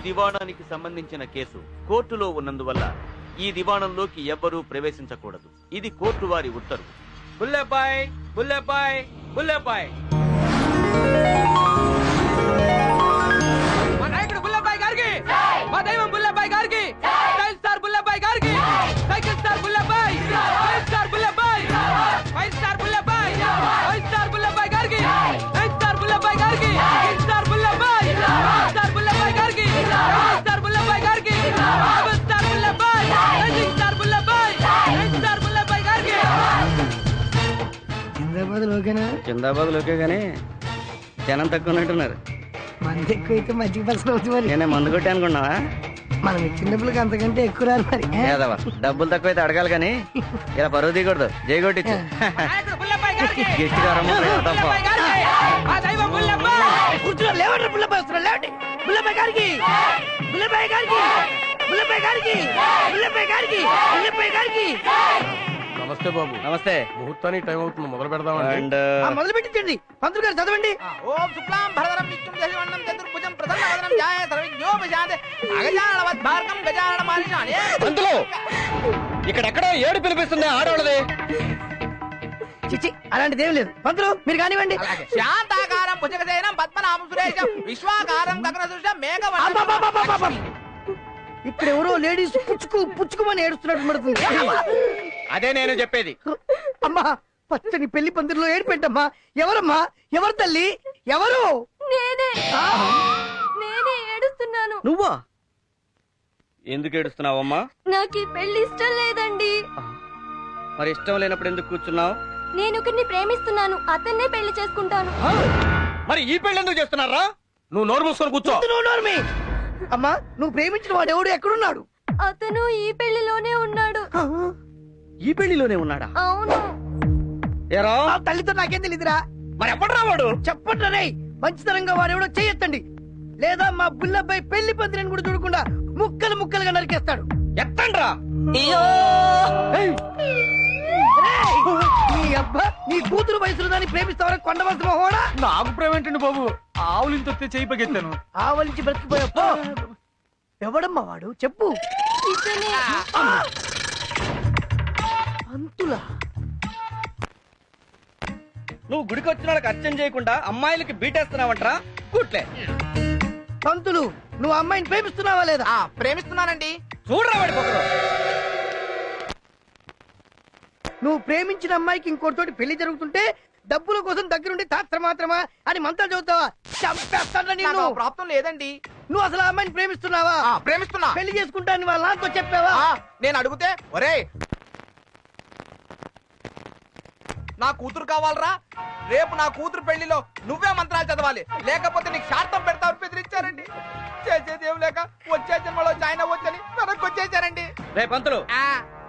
దివాణానికి సంబంధించిన కేసు కోర్టులో ఉన్నందువల్ల ఈ దివాణంలోకి ఎవ్వరూ ప్రవేశించకూడదు. ఇది కోర్టు వారి ఉత్తర్వు. బుల్లెబాయ్ బుల్లెబాయ్ బుల్లెబాయ్ మా నాయకుడు బుల్లెబాయ్ గారికి, మా దైవం బుల్లెబాయ్ గారికి, స్టైల్ స్టార్ బుల్లెబాయ్ గారికి, cycle star Bullebbai, five star Bullebbai, five star Bullebbai, five star Bullebbai గారికి, నైన్ స్టార్ బుల్లెబాయ్ గారికి, six star Bullebbai, star Bullebbai గారికి, స్టార్ బుల్లెబాయ్ గారికి, seven star Bullebbai, eight star Bullebbai, nine star Bullebbai గారికి. జిందాబాద్ లోకేనా? జిందాబాద్ లోకే గానీ జనం తక్కువ ఉన్నట్టున్నారు. మంది ఎక్కువ అయితే మజ్జిగ పలసలు అవుతుంది మరి. నేనే మందు కొట్టి అనుకున్నావా? మనం ఇచ్చిన డబ్బులకి అంతకంటే ఎక్కువ రాదు మరి. ఏదవా డబ్బులు తక్కువ అయితే అడగాలి కానీ ఇలా పరువు తీయకూడదు. జై కొట్టించు. నాయకుడు బుల్లెబాయ్ గారికి, గట్టిగా రమ్మ తప్ప. బుల్లెబాయ్ గారికి, మా దైవం బుల్లెబాయ్. కూర్చున్నారు, లేవండి బుల్లబాయ్ వస్తున్నారు, లేవండి. బుల్లబాయ్ గారికి, బుల్లబాయ్ గారికి, బుల్లబాయ్ గారికి, బుల్లబాయ్ గారికి, బుల్లబాయ్ గారికి. నమస్తే బాబు. నమస్తే. ముహూర్తానికి టైం అవుతుంది, మొదలు పెడదామండి. అండ్ మొదలు పెట్టించండి. పంతులు గారు చదవండి. ఓం శుక్లాం భరధరం విష్ణుం శశివర్ణం చతుర్భుజం ప్రసన్నవదనం ధ్యాయే సర్వజ్ఞోపశాంతే అగజాననవద్భార్గం గజానన మహర్షానే. పంతులు ఇక్కడెక్కడో ఏడు పిలిపిస్తుంది ఆడవాళ్ళది. చిచ్చి అలాంటిది ఏం లేదు. పంతులు మీరు కానివ్వండి. శాంతాకారం భుజగసేనం పద్మనాభం సురేశం విశ్వాకారం గగనసృష్టం మేఘవర్ణం. ఇక్కడ ఎవరో లేడీస్ పుచ్చుకోమని ఏడుస్తున్నట్టు పడుతుంది. అదే నేను చెప్పేది. అమ్మా పచ్చని పెళ్లి పందిరిలో ఏడిపెట్టమ్మా. ఎవరమ్మా? ఎవరు తల్లి? ఎవరు? నేనే ఏడుస్తున్నాను. నువ్వా? ఎందుకు ఏడుస్తున్నావమ్మా? నాకు ఈ పెళ్లి ఇష్టం లేదండి. మరి ఇష్టం లేనప్పుడు ఎందుకు కూర్చున్నావు? నేను ఒకరిని ప్రేమిస్తున్నాను, అతన్నే పెళ్లి చేసుకుంటాను. మరి ఈ పెళ్లి ఎందుకు చేస్తున్నారా? నువ్వు నోరు మూసుకొని కూర్చో. నువ్వు నోర్మి. అమ్మా నువ్వు ప్రేమించిన వాడు ఎవడు ఎక్కడున్నాడు? అతను ఈ పెళ్లిలోనే ఉన్నాడు. ఈ పెళ్లిలోనే ఉన్నాడా? అవును. ఏరా ఆ తల్లితో నాకేం తెలియదురా. మరి ఎప్పుడు రావాడు? చెప్పండి రే. మంచితనంగా వాడెవడో చెయ్యొద్దండి, లేదా మా బుల్లబ్బాయి పెళ్లి పందిరిని కూడా చూడకుండా ముక్కలు ముక్కలుగా నరికేస్తాడు. ఎత్తండ్రా. నీ అబ్బా నీ కూతురు వయసులో దాన్ని ప్రేమిస్తావరా కొండవలసిన హోడా. నాకు ప్రేమ ఏంటండి బాబు? ఆవులు ఇంత చేయి పగెత్తాను. ఆవలించి బ్రతికిపోయా. ఎవడమ్మా వాడు చెప్పు. ఇతనే. అంతులా నువ్వు గుడికి వచ్చిన వాళ్ళకి అర్చన చేయకుండా అమ్మాయిలకి బీటేస్తున్నావంటరా? కూట్లే. పంతులు నువ్వు అమ్మాయిని ప్రేమిస్తున్నావా లేదా? ప్రేమిస్తున్నానండి. చూడరా వాడి పొగరు. నువ్వు ప్రేమించిన అమ్మాయికి ఇంకోటితోటి పెళ్లి జరుగుతుంటే డబ్బుల కోసం దగ్గరుండి తాత్ర మాత్రమా అని మంత్రాలు చదువుతావా? చంపేస్తాను నేను. ప్రాప్తం లేదండి. నువ్వు అసలు ఆ అమ్మాయిని ప్రేమిస్తున్నావా? ప్రేమిస్తున్నా. పెళ్లి చేసుకుంటాను వాళ్ళ నాన్నతో చెప్పావా? నేను అడిగితే ఒరే నా కూతురు కావాలరా, రేపు నా కూతురు పెళ్లిలో నువ్వే మంత్రాలు చదవాలి, లేకపోతే నీకు శార్థం పెడతావు బెదిరించారండి. చేసేది ఏం లేక వచ్చే జన్మలో జాయిన్ అవ్వచ్చని వెనక్కి వచ్చేసారండి. రే పంతులు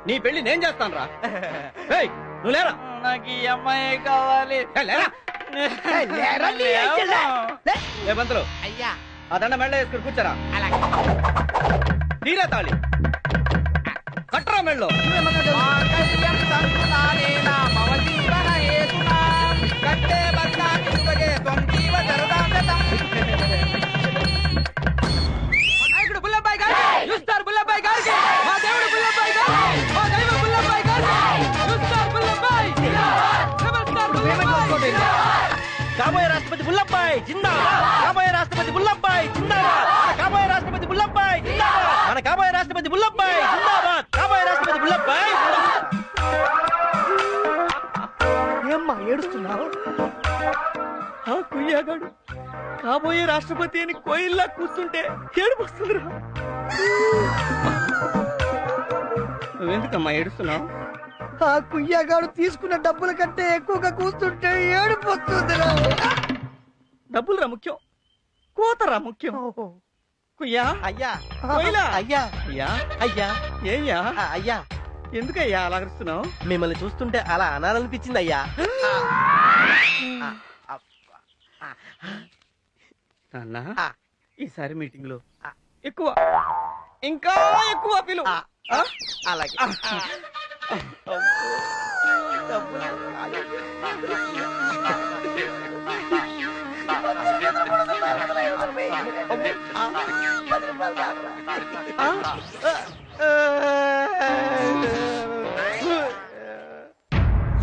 నీ పెళ్లి నేను చేస్తాను రా. నువ్వు లేరా? నాకు ఈ అమ్మాయి కావాలి. లేరా? లేరా నీ అయ్యలా? లే. ఏ పంతులు అయ్యా ఆ దండ మెళ్ళ వేసుకుని కూర్చోరా. అలాగే. తీరా తాళి కట్టరా మెళ్ళో. నాయకుడు బుల్లబాయ్ గారికి, యూస్టార్ బుల్లబాయ్ గారికి, మా దేవుడు బుల్లబాయ్ గారికి, మా దైవం బుల్లబాయ్ గారికి, యూస్టార్ బుల్లబాయ్, రెబల్ స్టార్ బుల్లబాయ్. కాబోయే రాష్ట్రపతి బుల్లబ్బాయ్ జిందాబాద్. కాబోయే రాష్ట్రపతి బుల్లబ్బాయ్ జిందాబాద్. కాబోయే రాష్ట్రపతి బుల్లబ్బాయ్ జిందాబాద్. మన కాబోయే రాష్ట్రపతి బుల్లబ్బాయ్ జిందాబాద్. కాబోయే రాష్ట్రపతి బుల్లబ్బాయ్. ఏమ్మా ఏడుస్తున్నావు? ఆ కుయ్యాగాడు కాబోయే రాష్ట్రపతి అని కోయిల్లా కూర్చుంటే ఏడుపు వస్తుందిరా. నువ్వెందుకమ్మా ఏడుస్తున్నావు? ఆ కుయ్యగాడు తీసుకున్న డబ్బుల కంటే ఎక్కువగా కూర్చుంటే ఏడుపు వస్తుందిరా. డబ్బులురా ముఖ్యం, కోతరా ముఖ్యం. కుయ్యా అయ్యా కోయిలా అయ్యా అయ్యా అయ్యా ఏయ్యా అయ్యా ఎందుకయ్యా అలా అరుస్తున్నావు? మిమ్మల్ని చూస్తుంటే అలా అనాలనిపించింది అయ్యా. నాన్న ఈసారి మీటింగ్ లో ఎక్కువ ఇంకా ఎక్కువ పిలు. అలాగే.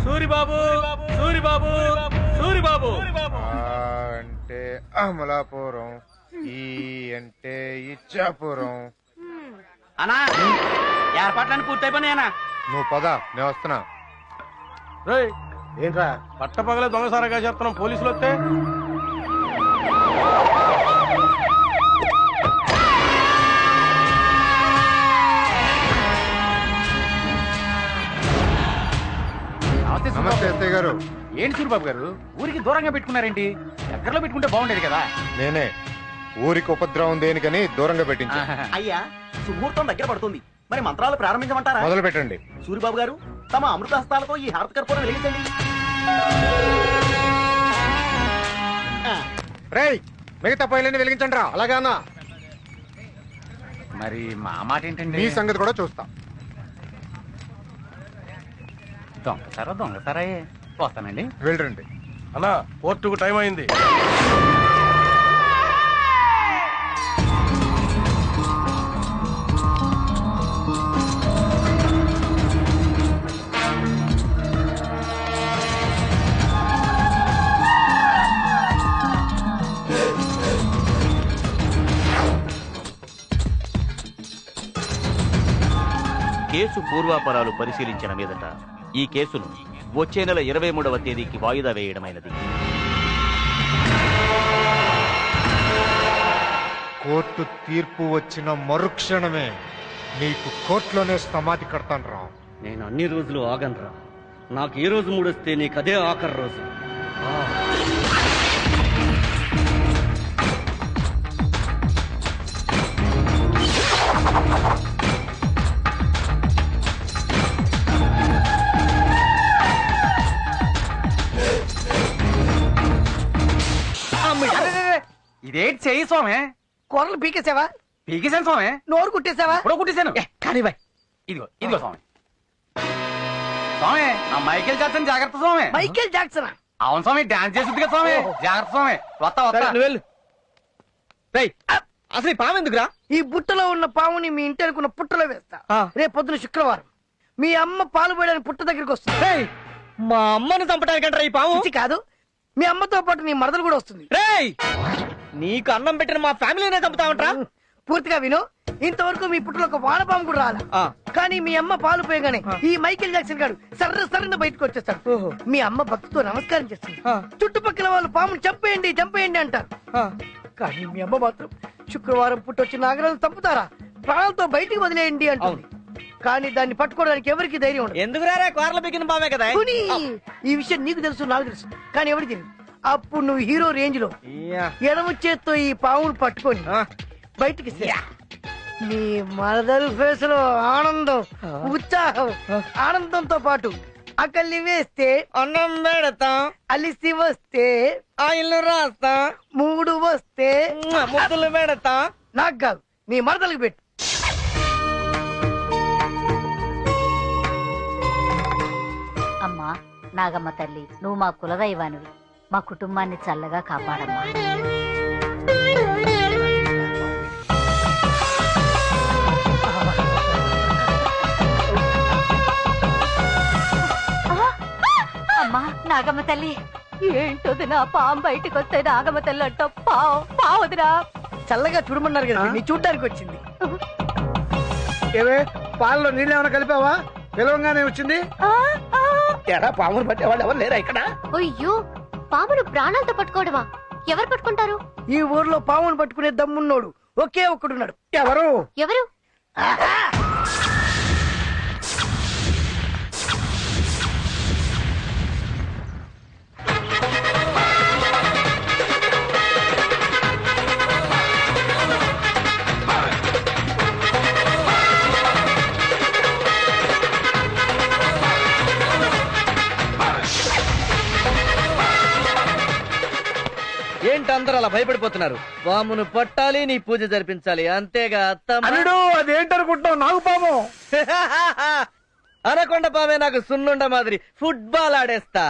సూరిబాబు సూరిబాబు సూరిబాబు అంటే అమలాపురం, ఈ అంటే ఇచ్చాపురం. అన్నా ఏర్పాట్లన్నీ పూర్తయిపోయినాయనా? నువ్వు పద, నేను వస్తున్నా. రేయ్ ఏంట్రా పట్టపగలే దొంగసారగా చేస్తున్నాం, పోలీసులు వస్తే నమస్తే ఎస్ఐ గారు. ఏంటి సూరిబాబు గారు ఊరికి దూరంగా పెట్టుకున్నారేంటి? దగ్గరలో పెట్టుకుంటే బాగుండేది కదా. నేనే ఊరికి ఉపద్రవం దేనికని దూరంగా పెట్టించా. అయ్యా సుముహూర్తం దగ్గర పడుతుంది, మరి మంత్రాలు ప్రారంభించమంటారా? మొదలు పెట్టండి. సూరిబాబు గారు తమ అమృత హస్తాలతో ఈ హారత కర్పూరం వెలిగించండి. రేయ్, మిగతా పైలన్నీ వెలిగించండి రా. అలాగానా? మరి మా మాట ఏంటండి? మీ సంగతి కూడా చూస్తా. దొంగసారా వస్తానండి. వెళ్ళండి. అన్నా కోర్టుకు టైం అయింది. కేసు పూర్వాపరాలు పరిశీలించిన మీదట ఈ కేసును వచ్చే నెల 23వ తేదీకి వాయిదా వేయడమైనది. కోర్టు తీర్పు వచ్చిన మరుక్షణమే నీకు కోర్టులోనే సమాధి కడతాను రా. నేను అన్ని రోజులు ఆగనరా. నాకు ఏ రోజు మూడొస్తే నీకు అదే ఆఖరి రోజు. ఇదేంటి చెయ్యి స్వామి? కూరలు పీకేసావా? పీకేశాను స్వామి. నోరు కుట్టేసావా? ఇప్పుడు కుట్టేశాను. కానీ బాయ్, ఇదిగో ఇదిగో స్వామి. స్వామి ఆ మైకేల్ జాక్సన్ జాగ్రత్త స్వామి. మైకేల్ జాక్సన్ అవును స్వామి, డాన్స్ చేస్తుంది కదా స్వామి. జాగ్రత్త స్వామి. వస్తా వస్తా. అసలు ఈ పాము ఎందుకురా? ఈ బుట్టలో ఉన్న పాముని మీ ఇంటి అనుకున్న పుట్టలో వేస్తా. రేపు పొద్దున శుక్రవారం మీ అమ్మ పాలు పోయడానికి పుట్ట దగ్గరికి వస్తుంది. మా అమ్మను చంపడానికంటారా ఈ పాము? ఇది కాదు, మీ అమ్మతో పాటు నీ మరదలు కూడా వస్తుంది. రేయ్, నీకు అన్నం పెట్టిన మా ఫ్యామిలీనే చంపుతావంటరా? పూర్తిగా విను, ఇంతవరకు మీ పుట్టలో ఒక వానపాము కూడా రాలా. కానీ మీ అమ్మ పాలు పోయగానే ఈ మైకేల్ జాక్సన్ గారు సర్ర బయటకు వచ్చేస్తాడు. మీ అమ్మ భక్తితో నమస్కారం చేస్తుంది. చుట్టుపక్కల వాళ్ళు పాముని చంపేయండి చంపేయండి అంటారు. కానీ మీ అమ్మ మాత్రం శుక్రవారం పుట్టొచ్చి నాగరాజు చంపుతారా, ప్రాణాలతో బయటికి వదిలేయండి అంటుంది. కానీ దాన్ని పట్టుకోవడానికి ఎవరికి ధైర్యం ఉండదు. ఎందుకు రారా? కోరల బిగిన పామే కదా. పోనీ, ఈ విషయం నీకు తెలుసు నాకు తెలుసు, కానీ ఎవరికి తెలియదు. అప్పుడు నువ్వు హీరో రేంజ్ లో ఎడమ చేత్తో ఈ పామును పట్టుకొని బయటికి నీ మరదలు ఫేస్ లో ఆనందం, ఉత్సాహం, ఆనందంతో పాటు అకల్లి వేస్తే అన్నం పెడతాం, అలిసి వస్తే ఆయిల్ రాస్తా, మూడు వస్తే ముద్దులు పెడతా. నాకు కాదు, నీ మరదలకు పెట్టు. అమ్మా నాగమ్మ తల్లి, నువ్వు మా కులదైవానివి, మా కుటుంబాన్ని చల్లగా కాపాడమ్మా. అమ్మా నాగమ్మ తల్లి, ఏంటోది నా పాము బయటకు వస్తే నాగమ్మ తల్లి అంట పావుదిరా. చల్లగా చూడమన్నారు కదా, నీ చూడ్డానికి వచ్చింది. ఏవే పాలలో నీళ్ళు ఏమైనా కలిపావా? పిలవంగానే వచ్చింది. ఎడా పామును పట్టేవాళ్ళు ఎవరు లేరా ఇక్కడ? అయ్యో, పామును ప్రాణాలతో పట్టుకోవడమా? ఎవరు పట్టుకుంటారు? ఈ ఊర్లో పామును పట్టుకునే దమ్మున్నోడు ఒకే ఒక్కడున్నాడు. ఎవరు? ఎవరు? ఏంటి అందరూ అలా భయపడిపోతున్నారు? పామును పట్టాలి, నీ పూజ జరిపించాలి, అంతేగా అత్తమ్మ? అదేంటనుకుంటున్నావు? నాకు పాము అనకొండ పామే నాకు సున్నుండ మాదిరి ఫుట్బాల్ ఆడేస్తా.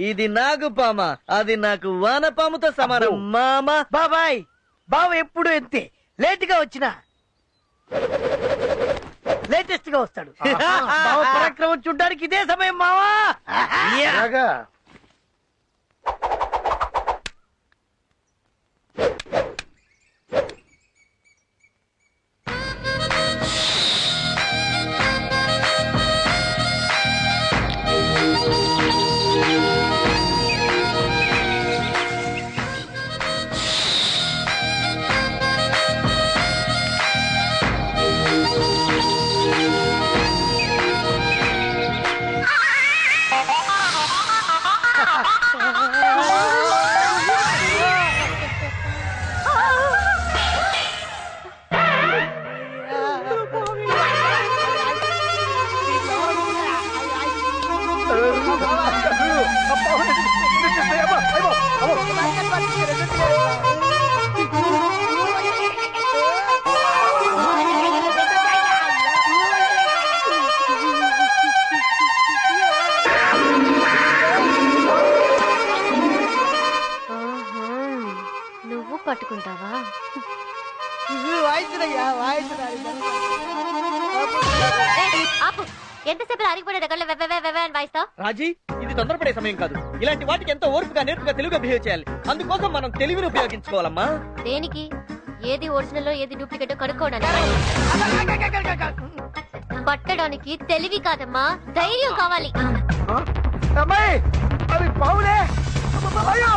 ఇది నాగు పామ, అది నాకు వానపాముతో సమానం. మామ బాబాయ్, బావ ఎప్పుడు ఎంతే లేట్ గా వచ్చినా లేటెస్ట్ గా వస్తాడు. బావ పరాక్రమం చూడ్డానికి ఇదే సమయం మావా. అలాగా నువ్వు పట్టుకుంటావా? వాయిస్తున్నయ్యా వాయిస్తున్నా. ఆపు. ఎంతసేపు అరిగిపోయే దగ్గర వాయిస్తావు? రాజీ, ఇది తొందరపడే సమయం కాదు. ఇలాంటి వాటికి ఎంతో ఓర్పుగా నేర్పుగా తెలుగుగా బిహేవ్ చేయాలి. అందుకోసం మనం తెలివిని ఉపయోగించుకోవాలమ్మా. దేనికి? ఏది ఒరిజినల్ ఏది డూప్లికేట్ కనుక్కోవడానికి. పట్టడానికి తెలివి కాదమ్మా, ధైర్యం కావాలి. అమ్మాయి అవి పావులే. అయ్యో!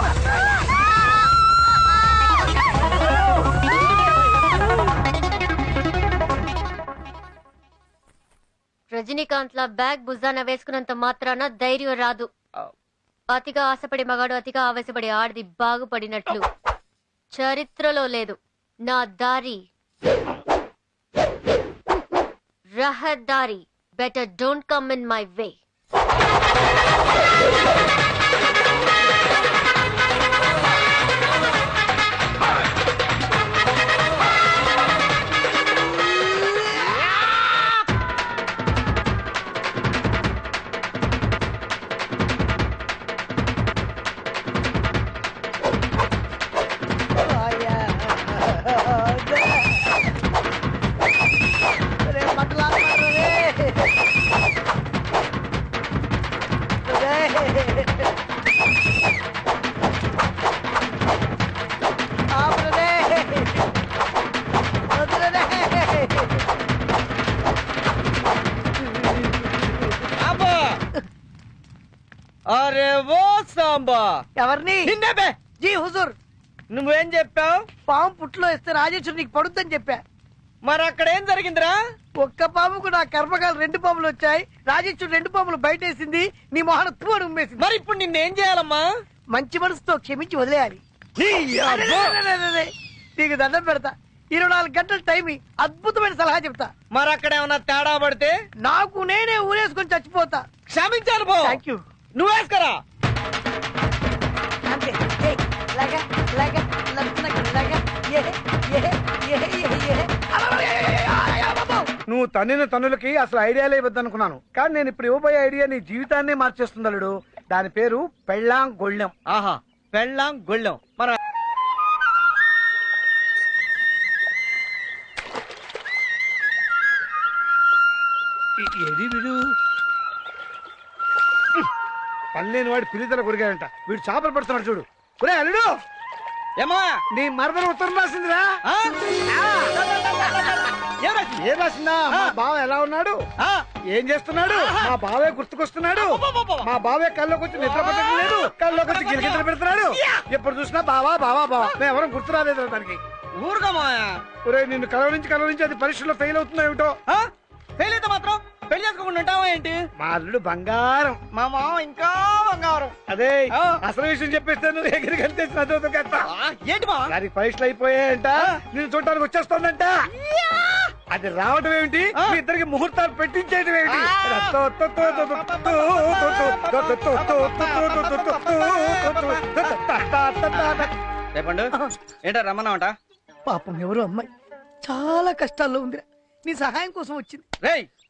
రజనీకాంత్ లా బ్యాగ్ భుజాన వేసుకున్నంత మాత్రాన ధైర్యం రాదు. అతిగా ఆశపడే మగాడు అతిగా ఆవేశపడే ఆడది బాగుపడినట్లు చరిత్రలో లేదు. నా దారి రహదారి. Better don't come in my way. అరే ఓ సాంబా, ఎవరిని? నిన్నే బే. జీ హుజూర్. నువ్వేం చెప్పావు? పాము పుట్లో ఇస్తే రాజేశ్వరు నీకు పడుద్దని చెప్పా. మరి అక్కడ ఏం జరిగిందిరా? ఒక్క పాముకు నా కర్మకాలు 2 పాములు వచ్చాయి. రాజేశ్వరు 2 పాములు బయటేసింది. నీ మొహన తూడు ఉమ్మేసింది. మరి ఇప్పుడు నిన్నేం చేయాలమ్మా? మంచి మనసుతో క్షమించి వదిలేయాలి. అరే, నీకు దండం పెడతా. 24 గంటల టైం అద్భుతమైన సలహా చెప్తా. మరి అక్కడ ఏమన్నా తేడా పడితే నాకు నేనే ఊరేసుకొని చచ్చిపోతా. క్షమించాను పో. Thank you. నువ్వేసుకరా. అంతే. ఏయ్, ఇలాగా, ఇలాగా, ఇలాగా, ఇలాగా. నువ్వు తన్నిన తన్నులకి అసలు ఐడియాలే ఇవ్వద్దనుకున్నాను, కానీ నేను ఇప్పుడు ఇవ్వబోయే ఐడియా నీ జీవితాన్నే మార్చేస్తుంది అల్లుడు. దాని పేరు పెళ్ళాం గొళ్ళెం. ఆహా, పెళ్ళాం గొళ్ళెం. మన ఏది వీడు పనిలేని వాడి పిల్లితల కొరిగాడంట. వీడు చేపలు పడుతున్నాడు చూడు. ఒరే అల్లుడు, ఏమా నీ మరదలు ఉత్తరం రాసిందిరా. ఏం రాసిందా? మా బావ ఎలా ఉన్నాడు, ఏం చేస్తున్నాడు, మా బావే గుర్తుకొస్తున్నాడు, మా బావే కల్లోకి వచ్చి నిద్ర పట్టడం లేదు, కల్లోకి వచ్చి గిలిగింతలు పెడుతున్నాడు. ఎప్పుడు చూసినా బావా బావా బావా. మేము ఎవరం గుర్తు రాలేదు దానికి. ఊరుగా మాయా. ఒరే, నిన్ను కలవరించి అది పరీక్షలో ఫెయిల్ అవుతుందో ఏమిటో. ఫెయిల్ అయితే మాత్రం పెళ్లి చేసుకోకుండా ఉంటావా ఏంటి? మా అల్లుడు బంగారం, మా మామ ఇంకా బంగారం. అదే అసలు విషయం చెప్పేస్తే నువ్వు ఎగిరి కలిసి ఏంటి మా దానికి పరీక్షలు అయిపోయాయంట. నేను చూడటానికి వచ్చేస్తోందంట. అది రావడం ఏమిటి, మీ ఇద్దరికి ముహూర్తాలు పెట్టించేయడం ఏమిటి? రేపండు ఏంటో రమ్మన్నావంట? పాపం ఎవరో అమ్మాయి చాలా కష్టాల్లో ఉంది. నీ సహాయం కోసం వచ్చింది. రేయ్,